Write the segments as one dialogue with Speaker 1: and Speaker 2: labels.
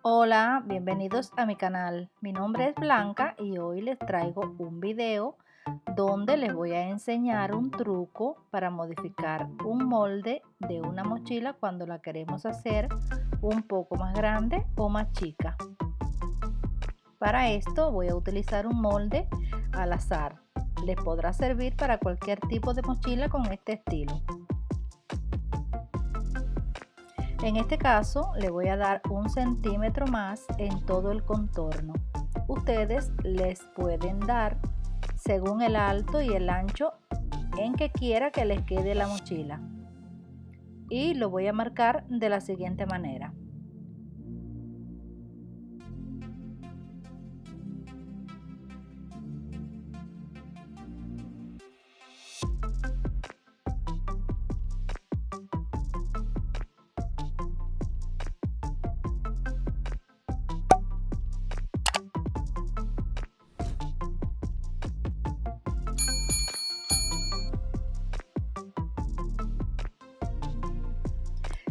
Speaker 1: Hola, bienvenidos a mi canal. Mi nombre es Blanca y hoy les traigo un video donde les voy a enseñar un truco para modificar un molde de una mochila cuando la queremos hacer un poco más grande o más chica. Para esto voy a utilizar un molde al azar. Les podrá servir para cualquier tipo de mochila con este estilo. En este caso le voy a dar 1 centímetro más en todo el contorno. Ustedes les pueden dar según el alto y el ancho en que quiera que les quede la mochila. Y lo voy a marcar de la siguiente manera.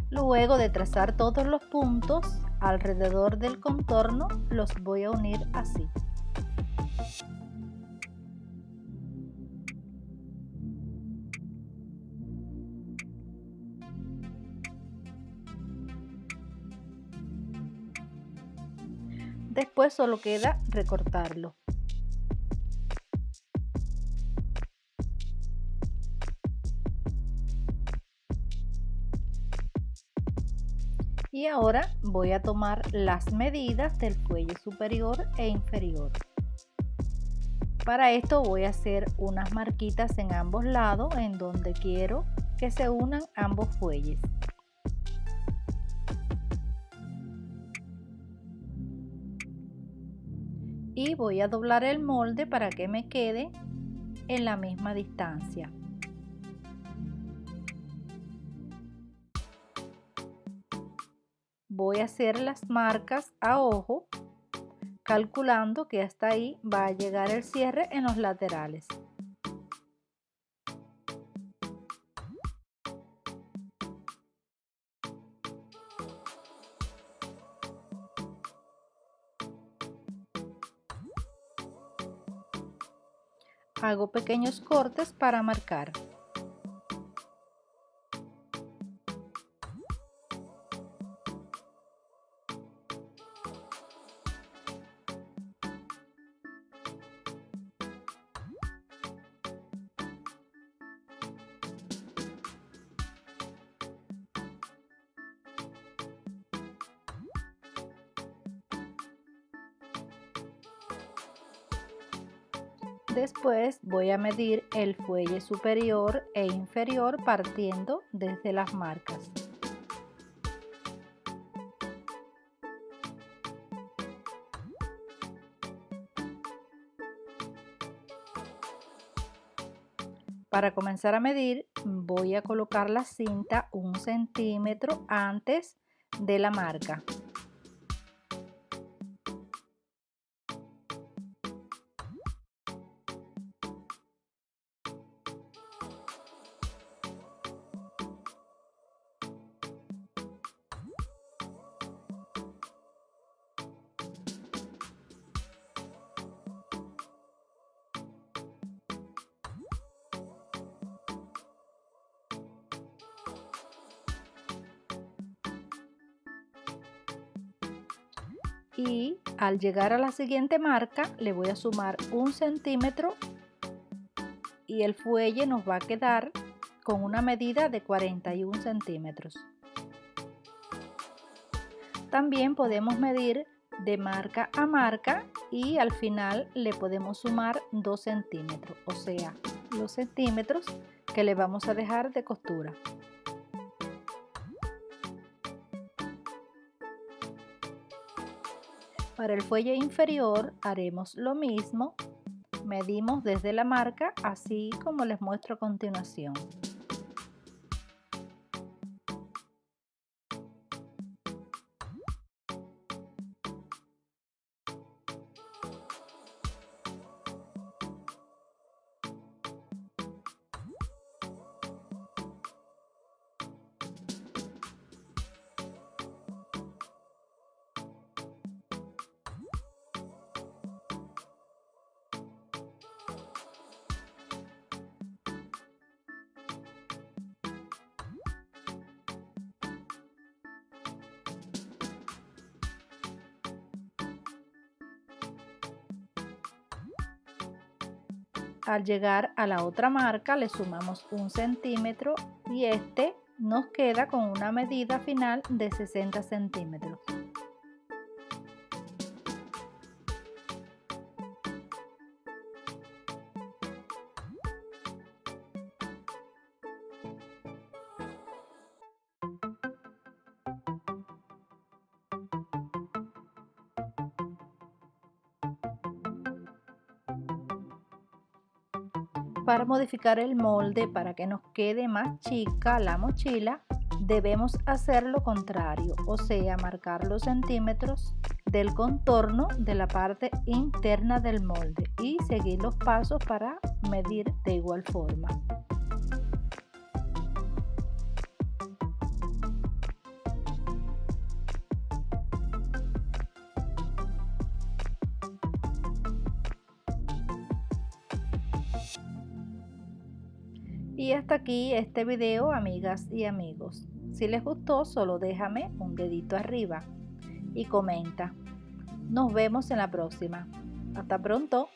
Speaker 1: Luego de trazar todos los puntos alrededor del contorno, los voy a unir así. Después solo queda recortarlo. Y ahora voy a tomar las medidas del cuello superior e inferior. Para esto voy a hacer unas marquitas en ambos lados en donde quiero que se unan ambos fuelles. Y voy a doblar el molde para que me quede en la misma distancia. Voy a hacer las marcas a ojo, calculando que hasta ahí va a llegar el cierre en los laterales. Hago pequeños cortes para marcar. Después voy a medir el fuelle superior e inferior partiendo desde las marcas. Para comenzar a medir voy a colocar la cinta 1 centímetro antes de la marca. Y al llegar a la siguiente marca le voy a sumar 1 centímetro y el fuelle nos va a quedar con una medida de 41 centímetros. También podemos medir de marca a marca y al final le podemos sumar 2 centímetros, o sea, los centímetros que le vamos a dejar de costura. Para el fuelle inferior haremos lo mismo, medimos desde la marca así como les muestro a continuación. Al llegar a la otra marca le sumamos 1 centímetro y este nos queda con una medida final de 60 centímetros. Para modificar el molde para que nos quede más chica la mochila, debemos hacer lo contrario, o sea, marcar los centímetros del contorno de la parte interna del molde y seguir los pasos para medir de igual forma. Y hasta aquí este video, amigas y amigos. Si les gustó, solo déjame un dedito arriba y comenta. Nos vemos en la próxima. Hasta pronto.